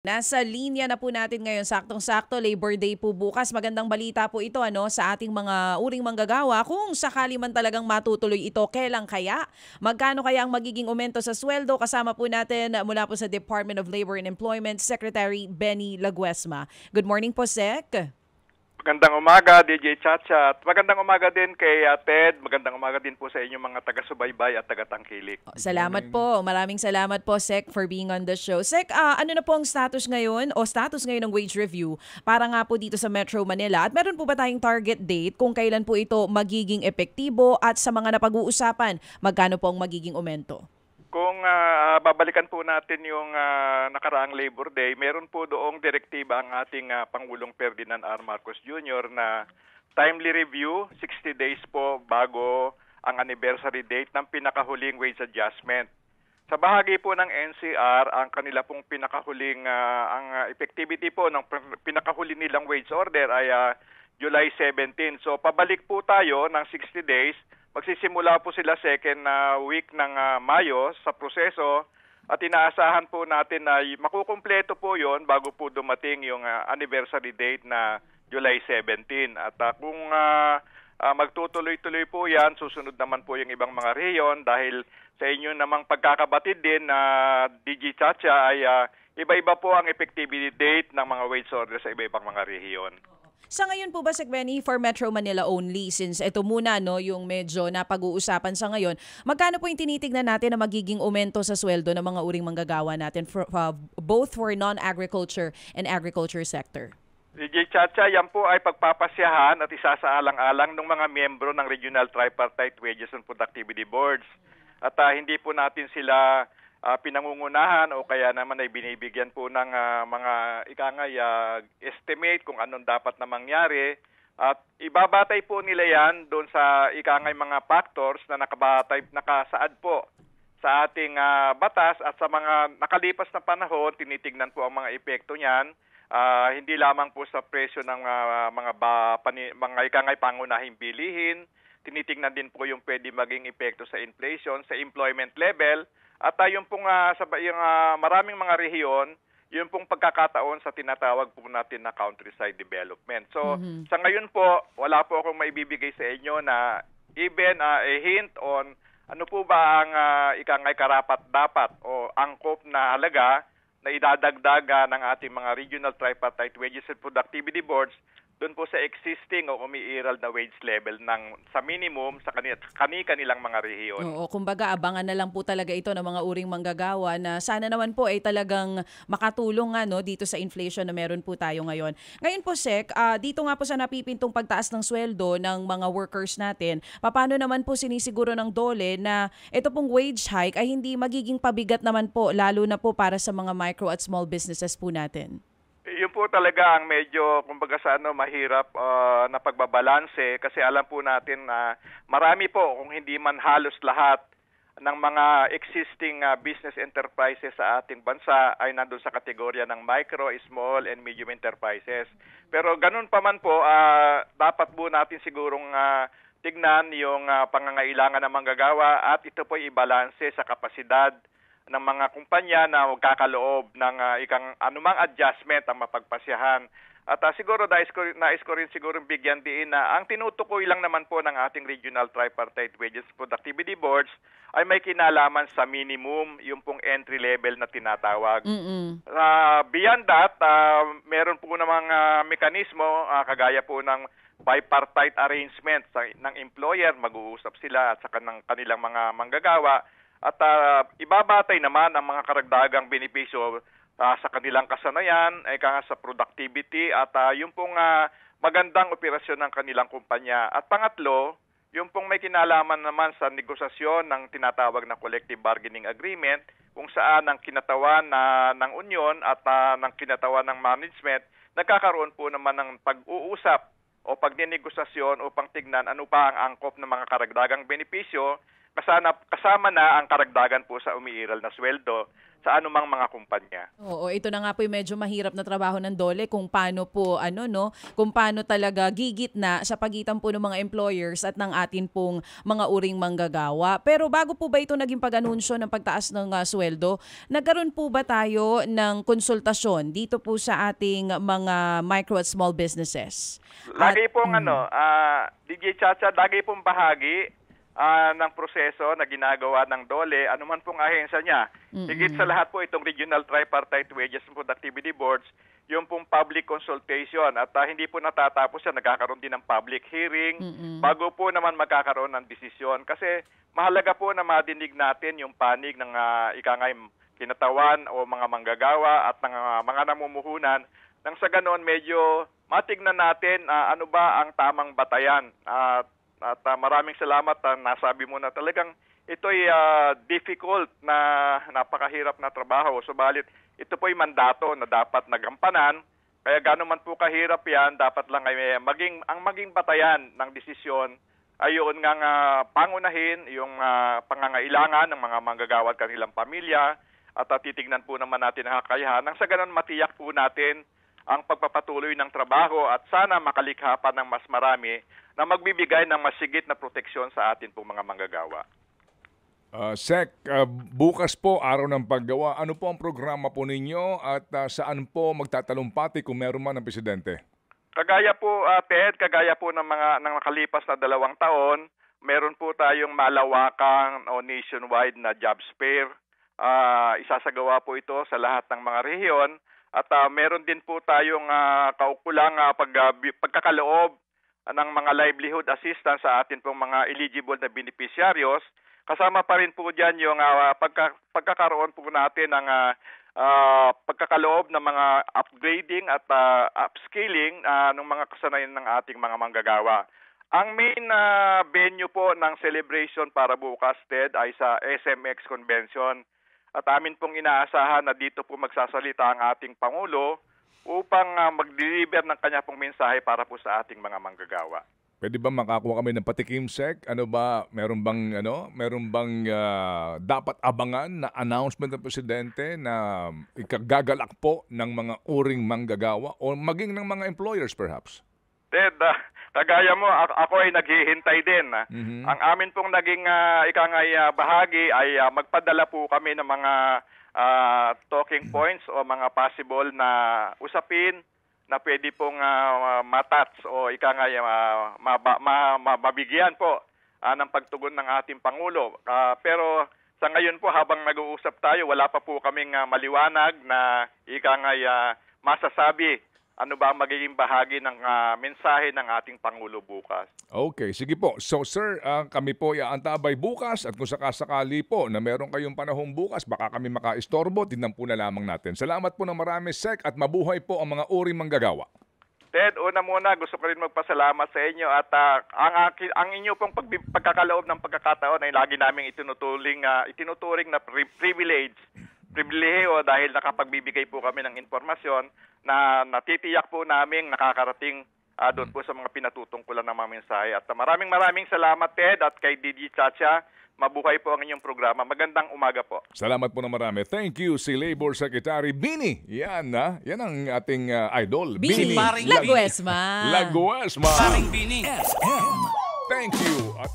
Nasa linya na po natin ngayon, saktong-sakto, Labor Day po bukas. Magandang balita po ito sa ating mga uring manggagawa. Kung sakali man talagang matutuloy ito, kailan kaya? Magkano kaya ang magiging aumento sa sweldo? Kasama po natin mula po sa Department of Labor and Employment, Secretary Benny Laguesma. Good morning po, Sec. Magandang umaga, DJ Chacha. At magandang umaga din kay Ted. Magandang umaga din po sa inyong mga taga-subaybay at taga-tangkilik. Salamat po. Maraming salamat po, Sec, for being on the show. Sec, ano na po ang status ngayon ng wage review para nga po dito sa Metro Manila? At meron po ba tayong target date kung kailan po ito magiging epektibo at sa mga napag-uusapan, magkano po ang magiging aumento? Kung babalikan po natin yung nakaraang Labor Day, meron po doong direktiba ang ating Pangulong Ferdinand R. Marcos Jr. na timely review, 60 days po bago ang anniversary date ng pinakahuling wage adjustment. Sa bahagi po ng NCR, ang kanila pong pinakahuling, ang effectivity po ng pinakahuli nilang wage order ay July 17. So pabalik po tayo ng 60 days. Magsisimula po sila second week ng Mayo sa proseso at inaasahan po natin na makukumpleto po yon bago po dumating yung anniversary date na July 17. At kung magtutuloy-tuloy po yan, susunod naman po yung ibang mga rehiyon dahil sa inyo namang pagkakabatid din na DG Chacha ay iba-iba po ang effectivity date ng mga wage order sa iba-ibang mga rehiyon. Sa ngayon po ba, Sec Benny, for Metro Manila only, since ito muna yung medyo napag-uusapan sa ngayon, magkano po yung tinitignan natin na magiging aumento sa sweldo ng mga uring manggagawa natin both for non-agriculture and agriculture sector? DJ Chacha, yan po ay pagpapasyahan at isasaalang-alang ng mga miyembro ng Regional Tripartite Wages and Productivity Boards. At hindi po natin sila pinangungunahan o kaya naman ay binibigyan po ng mga estimate kung anong dapat na mangyari at ibabatay po nila yan doon sa mga factors na nakasaad po sa ating batas at sa mga nakalipas na panahon tinitignan po ang mga epekto niyan, hindi lamang po sa presyo ng mga pangunahing bilihin, tinitingnan din po yung pwede maging epekto sa inflation, sa employment level. At yung pong maraming mga rehiyon, yung pong pagkakataon sa tinatawag po natin na countryside development. So sa ngayon po, wala po akong maibibigay sa inyo na even a hint on ano po ba ang karapat-dapat o angkop na halaga na idadagdag ng ating mga regional tripartite wages and productivity boards doon po sa existing o umiiral na wage level sa minimum sa kanilang mga rehiyon. Oo, kumbaga abangan na lang po talaga ito ng mga uring manggagawa na sana naman po ay talagang makatulong dito sa inflation na meron po tayo ngayon. Ngayon po, Sec, dito nga po sa napipintong pagtaas ng sweldo ng mga workers natin, paano naman po sinisiguro ng DOLE na ito pong wage hike ay hindi magiging pabigat naman po lalo na po para sa mga micro at small businesses po natin? Yun po talaga ang medyo mahirap na pagbabalanse kasi alam po natin na marami po kung hindi man halos lahat ng mga existing business enterprises sa ating bansa ay nandun sa kategorya ng micro, small and medium enterprises. Pero ganun pa man po, dapat po natin sigurong tignan yung pangangailangan ng manggagawa at ito po ibalanse sa kapasidad ng mga kumpanya na magkakaloob ng anumang adjustment ang mapagpasyahan. At siguro nais ko rin siguro bigyan din na ang tinutukoy lang naman po ng ating Regional Tripartite Wages Productivity Boards ay may kinalaman sa minimum, yung pong entry level na tinatawag. Beyond that, meron po namang mekanismo kagaya po ng bipartite arrangement ng employer, mag-uusap sila at sa kanilang mga manggagawa. At ibabatay naman ang mga karagdagang benepisyo sa kanilang kasanayan, sa productivity at yung pong magandang operasyon ng kanilang kumpanya. At pangatlo, yung pong may kinalaman naman sa negosasyon ng tinatawag na collective bargaining agreement kung saan ang kinatawan ng union at ng kinatawan ng management nagkakaroon po naman ng pag-uusap o pagninegosasyon upang tignan ano pa ang angkop ng mga karagdagang benepisyo. kasama na ang karagdagan po sa umiiral na sweldo sa anumang mga kumpanya. Oo, ito na nga po yung medyo mahirap na trabaho ng DOLE kung paano po kung paano talaga gigit na sa pagitan po ng mga employers at ng atin pong mga uring manggagawa. Pero bago po ba ito naging pag-anunsyo ng pagtaas ng sweldo, nagkaroon po ba tayo ng konsultasyon dito po sa ating mga micro at small businesses? Lagi pong DJ Chacha, lagi pong bahagi ng proseso na ginagawa ng DOLE, anuman pong ahensya niya. Higit sa lahat po itong Regional Tripartite Wages and Productivity Boards, yung pong public consultation at hindi po natatapos yan, nagkakaroon din ng public hearing bago po naman magkakaroon ng desisyon. Kasi mahalaga po na madinig natin yung panig ng kinatawan o mga manggagawa at ng mga namumuhunan nang sa ganoon medyo matignan natin ano ba ang tamang batayan. At maraming salamat, nasabi mo na talagang ito'y difficult na napakahirap na trabaho. Subalit ito po'y mandato na dapat nagampanan. Kaya gano'n man po kahirap yan, dapat lang ay maging batayan ng desisyon ay yun nga pangunahin yung pangangailangan ng mga manggagawa at kanilang pamilya at titignan po naman natin ang kakayahan. Nang sa gano'n matiyak po natin ang pagpapatuloy ng trabaho at sana makalikha pa ng mas marami na magbibigay ng masigit na proteksyon sa atin pong mga manggagawa. Sec, bukas po araw ng paggawa. Ano po ang programa po ninyo at saan po magtatalumpati kung meron man ang presidente? Kagaya po, Ted, kagaya po ng nakalipas na 2 taon, meron po tayong malawakang o nationwide na jobs fair. Isasagawa po ito sa lahat ng mga rehiyon. At meron din po tayong kaukulang pagkakaloob ng mga livelihood assistance sa atin pong mga eligible na beneficiaries. Kasama pa rin po dyan yung pagkakaroon po natin ng pagkakaloob ng mga upgrading at upscaling ng mga kasanayan ng ating mga manggagawa. Ang main venue po ng celebration para bukas, Ted, ay sa SMX Convention. At amin pong inaasahan na dito po magsasalita ang ating Pangulo upang mag-deliver ng kanya pong mensahe para po sa ating mga manggagawa. Pwede ba makakuha kami ng patikim, Sec? Ano ba, meron bang dapat abangan na announcement ng presidente na ikagagalak po ng mga uring manggagawa o maging ng mga employers perhaps? Ted, kagaya mo, ako ay naghihintay din. Ang amin pong naging bahagi ay magpadala po kami ng mga talking points o mga possible na usapin na pwede pong matouch o mabigyan po ng pagtugon ng ating Pangulo. Pero sa ngayon po habang nag-uusap tayo, wala pa po kaming maliwanag na masasabi ano ba ang magiging bahagi ng mensahe ng ating Pangulo bukas. Okay, sige po. So sir, kami po iaantabay bukas at kung sakasakali po na meron kayong panahong bukas, baka kami makaistorbo, tingnan po na lamang natin. Salamat po ng marami, Sec, at mabuhay po ang mga uring manggagawa. Ted, una muna, gusto ko rin magpasalamat sa inyo at ang inyo pong pagkakaloob ng pagkakataon ay lagi naming itinuturing na pribilehiyo dahil nakapagbibigay po kami ng informasyon na natitiyak po namin nakakarating doon po sa mga pinatutungkulan ng mga mensahe. At maraming salamat, Ted, at kay DJ Chacha. Mabuhay po ang inyong programa. Magandang umaga po. Salamat po ng marami. Thank you, si Labor Secretary Bini. Yan ang ating idol. Bini Laguesma. Laguesma. Paring Bini. Thank you. At